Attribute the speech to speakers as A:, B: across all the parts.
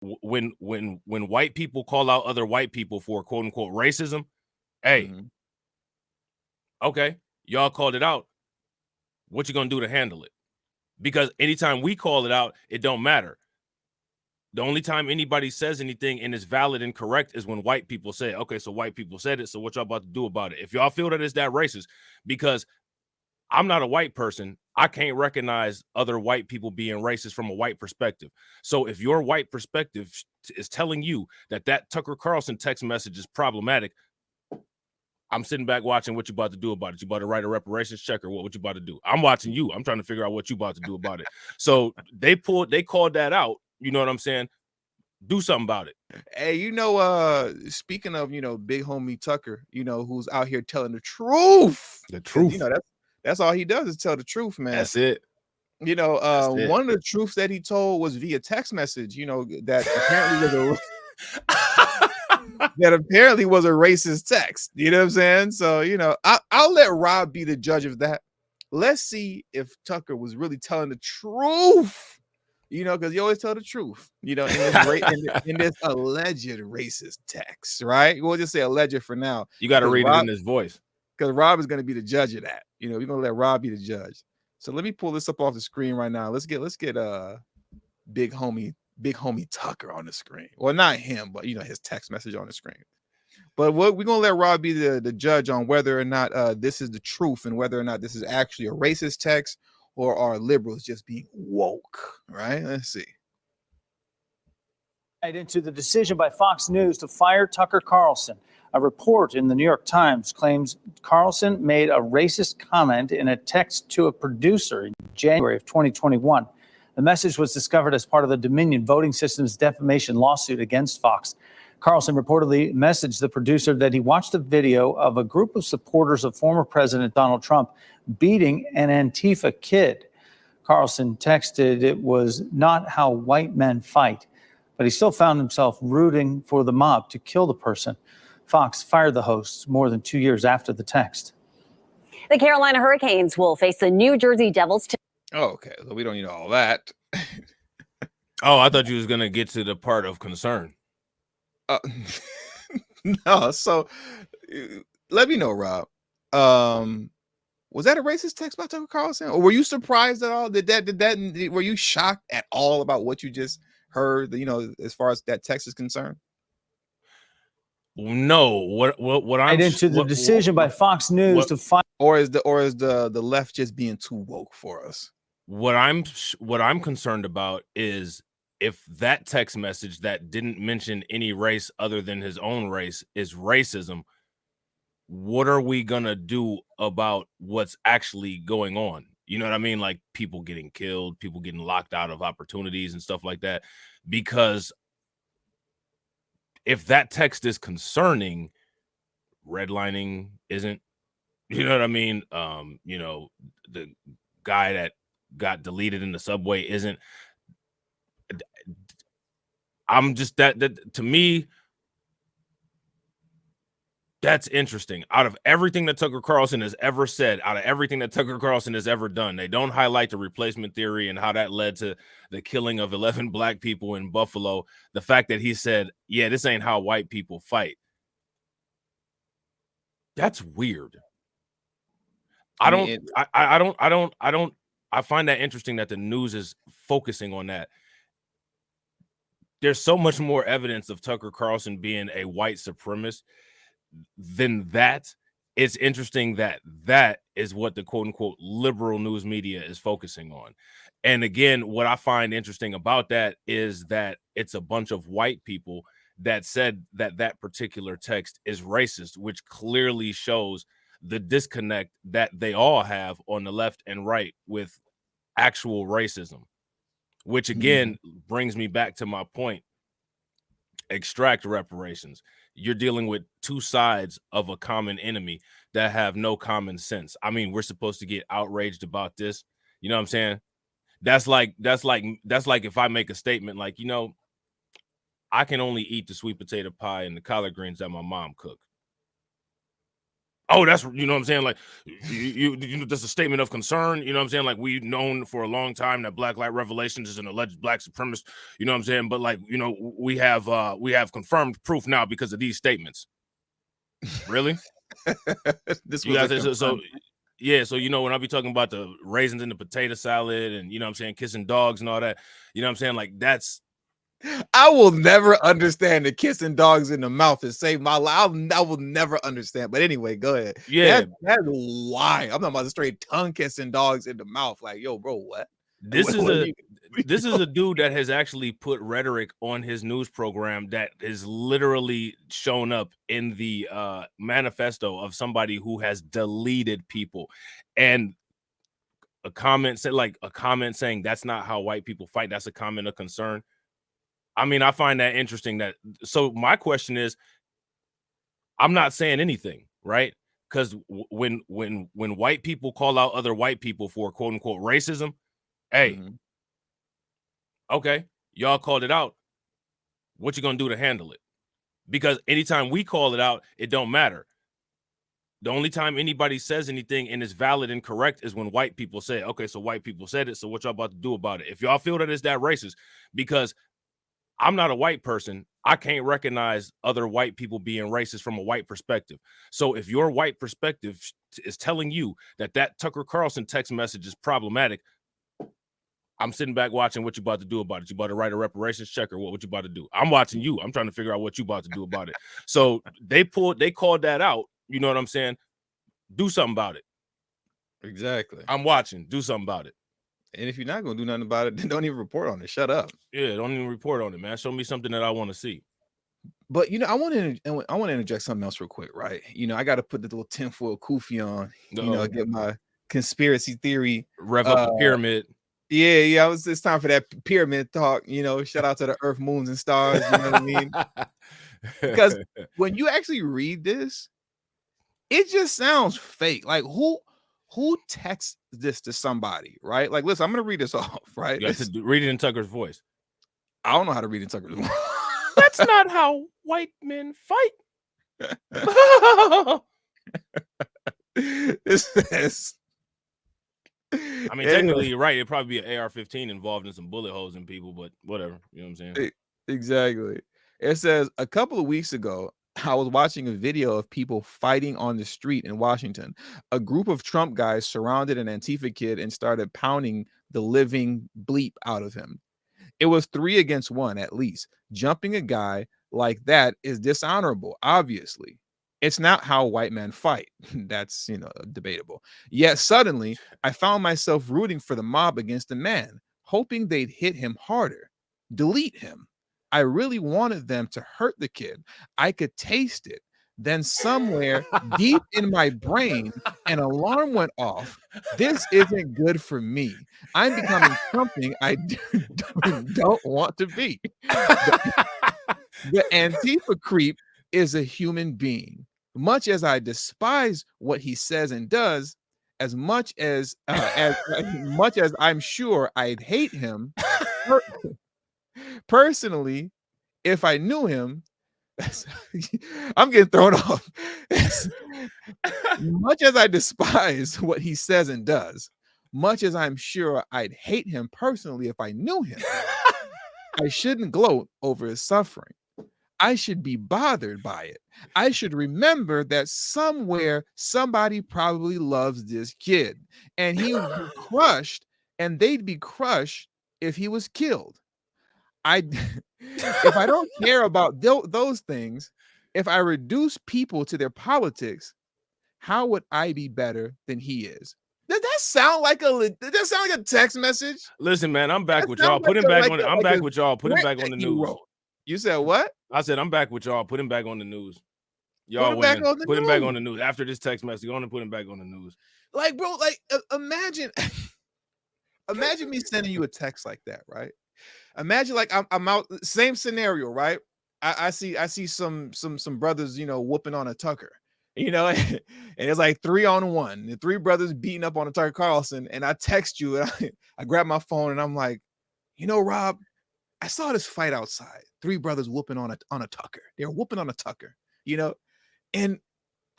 A: when white people call out other white people for quote unquote racism, hey, okay, y'all called it out. What you gonna do to handle it? Because anytime we call it out, it don't matter. The only time anybody says anything and it's valid and correct is when white people say, okay, so white people said it, so what y'all about to do about it? If y'all feel that it's that racist, because I'm not a white person, I can't recognize other white people being racist from a white perspective. So if your white perspective is telling you that that Tucker Carlson text message is problematic, I'm sitting back watching what you about to do about it. You about to write a reparations check or what you about to do? I'm watching you. I'm trying to figure out what you about to do about it. So they called that out. You know what I'm saying? Do something about it.
B: Hey, speaking of, big homie Tucker, who's out here telling the truth.
A: The truth.
B: That's all he does is tell the truth, man.
A: That's it.
B: One of the truths that he told was via text message, that apparently was a racist text. You know what I'm saying? So, I'll let Rob be the judge of that. Let's see if Tucker was really telling the truth. Because you always tell the truth, in this alleged racist text, right? We'll just say alleged for now.
A: You got to read it in his voice.
B: Because Rob is going to be the judge of that. We're going to let Rob be the judge. So let me pull this up off the screen right now. Let's get big homie Tucker on the screen. Well, not him, but his text message on the screen. But we're going to let Rob be the judge on whether or not this is the truth and whether or not this is actually a racist text or are liberals just being woke, right? Let's see.
C: Into the decision by Fox News to fire Tucker Carlson. A report in the New York Times claims Carlson made a racist comment in a text to a producer in January of 2021. The message was discovered as part of the Dominion voting system's defamation lawsuit against Fox. Carlson reportedly messaged the producer that he watched a video of a group of supporters of former President Donald Trump beating an Antifa kid. Carlson texted it was not how white men fight, but he still found himself rooting for the mob to kill the person. Fox fired the hosts more than 2 years after the text.
D: The Carolina Hurricanes will face the New Jersey Devils.
B: Oh, okay. So we don't need all that.
A: Oh, I thought you was going to get to the part of concern.
B: No, so let me know, Rob. Was that a racist text by Tucker Carlson, or were you surprised at all? Were you shocked at all about what you just heard? As far as that text is concerned.
A: No, what I'm
C: into the decision by Fox News to fire,
B: or is the left just being too woke for us?
A: What I'm concerned about is if that text message that didn't mention any race other than his own race is racism, what are we gonna do about what's actually going on? You know what I mean? Like people getting killed, people getting locked out of opportunities and stuff like that. Because if that text is concerning, redlining isn't. You know what I mean? The guy that got deleted in the subway isn't. I'm just that to me, that's interesting. Out of everything that Tucker Carlson has ever said, out of everything that Tucker Carlson has ever done, they don't highlight the replacement theory and how that led to the killing of 11 black people in Buffalo. The fact that he said, yeah, this ain't how white people fight. That's weird. I find that interesting that the news is focusing on that. There's so much more evidence of Tucker Carlson being a white supremacist than that. It's interesting that that is what the quote unquote liberal news media is focusing on. And again, what I find interesting about that is that it's a bunch of white people that said that that particular text is racist, which clearly shows the disconnect that they all have on the left and right with actual racism. Which again brings me back to my point. Extract reparations. You're dealing with two sides of a common enemy that have no common sense. I mean, we're supposed to get outraged about this. You know what I'm saying? That's like if I make a statement like, I can only eat the sweet potato pie and the collard greens that my mom cooked. Oh, that's, you know what I'm saying? Like, you know, that's a statement of concern. You know what I'm saying? Like, we've known for a long time that Black Light Revelations is an alleged black supremacist. You know what I'm saying? But like, you know, we have confirmed proof now because of these statements. Really?
B: This
A: You
B: was a
A: guys, so
B: confirmed.
A: yeah, so you know, when I be talking about the raisins in the potato salad and, you know what I'm saying, kissing dogs and all that, you know what I'm saying? Like, that's
B: I will never understand the kissing dogs in the mouth and save my life. I will never understand. But anyway, go ahead.
A: yeah.
B: That's why I'm talking about the straight tongue kissing dogs in the mouth. Like, yo, bro, what?
A: This is
B: What are
A: a
B: you-
A: this is a dude that has actually put rhetoric on his news program that is literally shown up in the manifesto of somebody who has deleted people. And a comment saying that's not how white people fight. That's a comment of concern. I mean, I find that interesting. So my question is, I'm not saying anything, right? Because when white people call out other white people for quote unquote racism, hey,
B: Mhm.
A: okay, y'all called it out. What you gonna do to handle it? Because anytime we call it out, it don't matter. The only time anybody says anything and is valid and correct is when white people say, okay, so white people said it, so what y'all about to do about it? If y'all feel that it's that racist, because I'm not a white person, I can't recognize other white people being racist from a white perspective. So if your white perspective is telling you that Tucker Carlson text message is problematic, I'm sitting back watching what you about to do about it. You about to write a reparations check or what you about to do? I'm watching you. I'm trying to figure out what you about to do about it. So they called that out. You know what I'm saying? Do something about it.
B: Exactly.
A: I'm watching. Do something about it.
B: And if you're not gonna do nothing about it, then don't even report on it. Shut up.
A: Yeah, don't even report on it, man. Show me something that I want to see.
B: But I want to interject something else real quick, right? I got to put the little tinfoil kufi on.
A: Uh-oh.
B: Get my conspiracy theory.
A: Rev up the pyramid.
B: Yeah. It's time for that pyramid talk. Shout out to the Earth, moons, and stars. You know what I mean? Because when you actually read this, it just sounds fake. Like who texts this to somebody, right? Like, listen, I'm gonna read this off, right?
A: You have to read it in Tucker's voice.
B: I don't know how to read in Tucker's voice.
A: That's not how white men fight.
B: This is.
A: I mean, technically, you're right. It'd probably be an AR-15 involved in some bullet holes in people, but whatever. You know what I'm saying?
B: Exactly. It says a couple of weeks ago, I was watching a video of people fighting on the street in Washington. A group of Trump guys surrounded an Antifa kid and started pounding the living bleep out of him. It was 3 against 1 at least. Jumping a guy like that is dishonorable, obviously. It's not how white men fight. That's, debatable. Yet suddenly, I found myself rooting for the mob against the man, hoping they'd hit him harder, delete him. I really wanted them to hurt the kid. I could taste it. Then somewhere deep in my brain, an alarm went off. This isn't good for me. I'm becoming something I don't want to be. The Antifa creep is a human being. Much as I despise what he says and does, as much as I'm sure I'd hate him personally if I knew him. I'm getting thrown off. Much as I despise what he says and does, much as I'm sure I'd hate him personally if I knew him, I shouldn't gloat over his suffering. I should be bothered by it. I should remember that somewhere somebody probably loves this kid, and he would be crushed, and they'd be crushed if he was killed. If I don't care about those things, if I reduce people to their politics, how would I be better than he is? Does that sound like a text message?
A: Listen, man, I'm back
B: That
A: with y'all.
B: sounds
A: Put him
B: like
A: back on. I'm back with y'all. Put him
B: script
A: back on the
B: that you
A: news.
B: wrote. You said what?
A: I said I'm back with y'all. Put him back on the news.
B: Put
A: Y'all
B: him back
A: winning.
B: on the
A: Put him back
B: news.
A: on the news after this text message. Go on and put him back on the news.
B: Like, bro, imagine imagine me sending you a text like that, right? Imagine like I'm out, same scenario, right? I see some brothers, whooping on a Tucker, and it's like 3-on-1, the 3 brothers beating up on a Tucker Carlson, and I text you, and I grab my phone, and I'm like, Rob, I saw this fight outside, 3 brothers whooping on a Tucker. They're whooping on a Tucker, and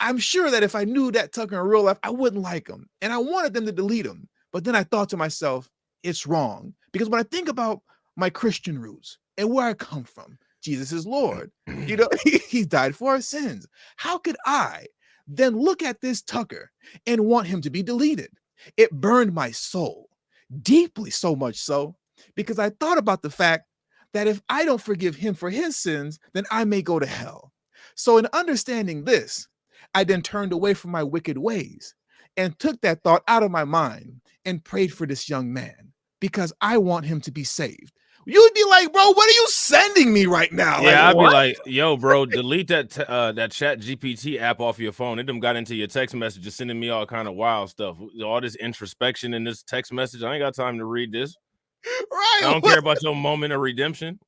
B: I'm sure that if I knew that Tucker in real life, I wouldn't like him. And I wanted them to delete him. But then I thought to myself, it's wrong. Because when I think about my Christian roots and where I come from, Jesus is Lord. You know, he died for our sins. How could I then look at this Tucker and want him to be deleted? It burned my soul deeply, so much so, because I thought about the fact that if I don't forgive him for his sins, then I may go to hell. So in understanding this, I then turned away from my wicked ways and took that thought out of my mind and prayed for this young man because I want him to be saved. You'd be like, bro, what are you sending me right now?
A: Yeah,
B: like,
A: I'd
B: what?
A: be like, yo, bro, delete that that Chat GPT app off your phone. It done got into your text messages, sending me all kind of wild stuff. All this introspection in this text message. I ain't got time to read this.
B: Right.
A: I don't care about your moment of redemption.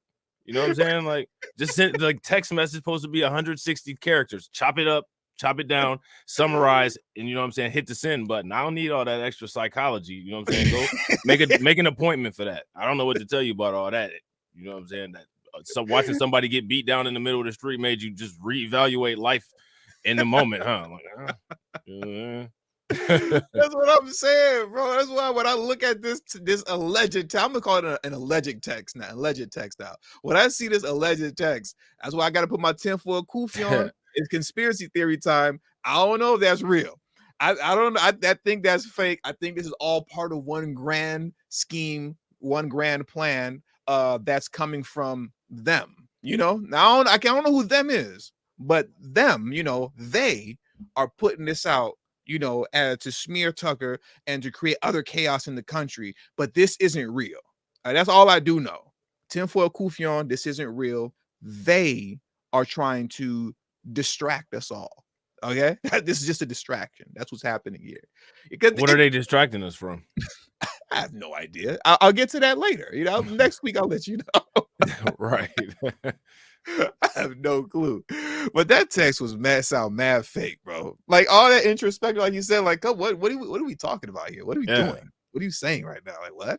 A: You know what I'm saying? Like, just send, like, text message supposed to be 160 characters. Chop it up, chop it down, summarize, and you know what I'm saying? Hit the send button. I don't need all that extra psychology. You know what I'm saying? Go make an appointment for that. I don't know what to tell you about all that. You know what I'm saying? That so watching somebody get beat down in the middle of the street made you just reevaluate life in the moment, huh? Like,
B: That's what I'm saying, bro. That's why when I look at this alleged, I'm gonna call it an alleged text now. Alleged text now. When I see this alleged text, that's why I got to put my tinfoil kufi on. It's conspiracy theory time. I don't know if that's real. I don't know. I think that's fake. I think this is all part of one grand scheme, one grand plan. That's coming from them. You know. Now I don't know who them is, but them. You know, they are putting this out. You know, to smear Tucker and to create other chaos in the country. But this isn't real. That's all I do know. Tinfoil Kufion, this isn't real. They are trying to distract us all. Okay? This is just a distraction. That's what's happening here. Because
A: what are they distracting us from?
B: I have no idea. I'll get to that later. You know, next week I'll let you know.
A: Right.
B: I have no clue. But that text was sound mad fake, bro. Like all that introspection, like you said, like, oh, what are we talking about here? What are we doing? What are you saying right now? Like, what?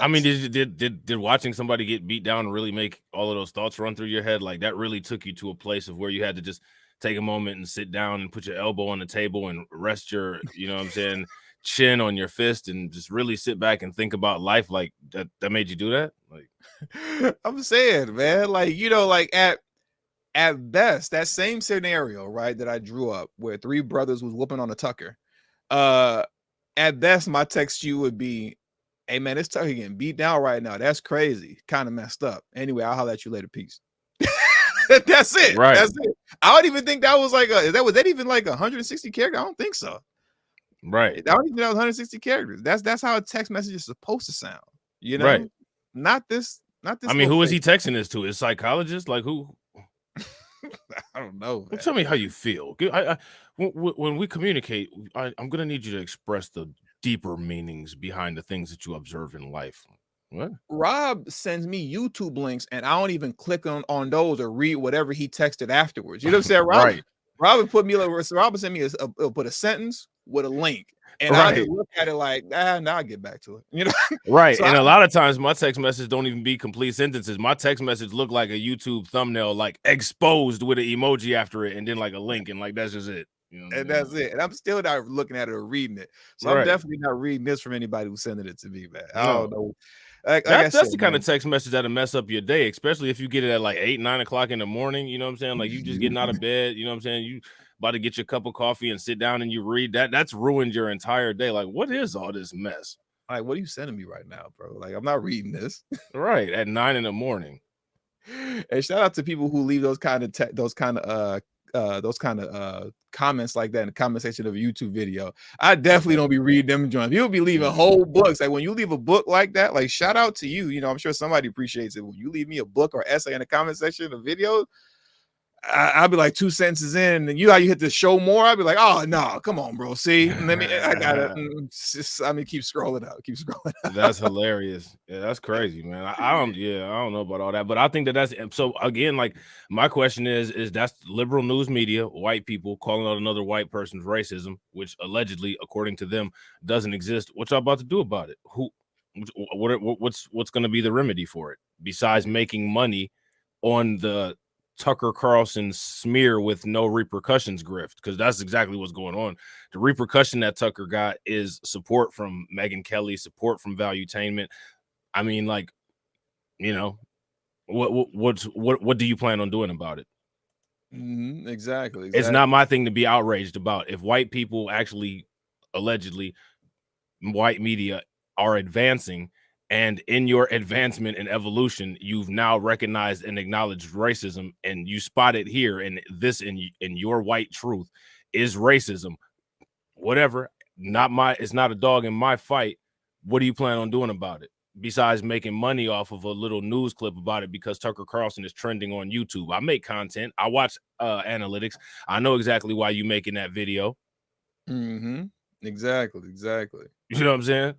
A: I mean, did watching somebody get beat down really make all of those thoughts run through your head? Like that really took you to a place of where you had to just take a moment and sit down and put your elbow on the table and rest your, you know what I'm saying, chin on your fist and just really sit back and think about life. Like that made you do that? Like,
B: I'm saying, man, like, you know, like at best, that same scenario, right, that I drew up where three brothers was whooping on a Tucker. At best, my text to you would be, hey man, this Tucker getting beat down right now. That's crazy. Kind of messed up. Anyway, I'll holler at you later. Peace. That's it.
A: Right.
B: That's it. I don't even think that was like was that even like 160 characters? I don't think so.
A: Right.
B: I don't even know 160 characters. That's how a text message is supposed to sound. You know,
A: right.
B: Not this.
A: I mean, who is he texting this to? His psychologist? Like who?
B: I don't know.
A: Well, tell me how you feel. When we communicate, I'm gonna need you to express the deeper meanings behind the things that you observe in life. What?
B: Rob sends me YouTube links, and I don't even click on those or read whatever he texted afterwards. You know what I'm saying? Rob,
A: right.
B: Rob put me like Rob sent me put a sentence with a link. And I just look at it like, now I get back to it. You know,
A: right. So and a lot of times my text messages don't even be complete sentences. My text message look like a YouTube thumbnail, like exposed with an emoji after it, and then like a link, and like that's just it. You know
B: and that's it. And I'm still not looking at it or reading it. So I'm definitely not reading this from anybody who's sending it to me, man. I don't know.
A: That's the kind of text message that'll mess up your day, especially if you get it at like 8, 9 o'clock in the morning. You know what I'm saying? Like you just getting out of bed. You know what I'm saying? You about to get your cup of coffee and sit down and you read that. That's ruined your entire day. Like, what is all this mess?
B: Like, what are you sending me right now, bro? Like, I'm not reading this.
A: Right at 9 in the morning.
B: And shout out to people who leave those kind of comments like that in the comment section of a YouTube video. I definitely don't be reading them joints. You'll be leaving whole books. Like when you leave a book like that, like shout out to you. You know, I'm sure somebody appreciates it. When you leave me a book or essay in the comment section of videos, I'll be like 2 sentences in, and you hit the show more. I'll be like, oh no, come on, bro. See, I gotta keep scrolling out, keep scrolling out.
A: That's hilarious. Yeah, that's crazy, man. I don't know about all that, but I think that's so. Again, like my question is that's liberal news media, white people calling out another white person's racism, which allegedly, according to them, doesn't exist. What y'all about to do about it? What's going to be the remedy for it besides making money on the Tucker Carlson smear with no repercussions grift, because that's exactly what's going on. The repercussion that Tucker got is support from Megyn Kelly, support from Valuetainment. I mean, like, you know, what do you plan on doing about it?
B: Exactly.
A: It's not my thing to be outraged about. If white people actually, allegedly, white media are advancing, and in your advancement and evolution, you've now recognized and acknowledged racism, and you spot it here, and this in your white truth is racism. Whatever, it's not a dog in my fight. What do you plan on doing about it? Besides making money off of a little news clip about it because Tucker Carlson is trending on YouTube. I make content. I watch analytics. I know exactly why you making that video.
B: Exactly.
A: You know what I'm saying?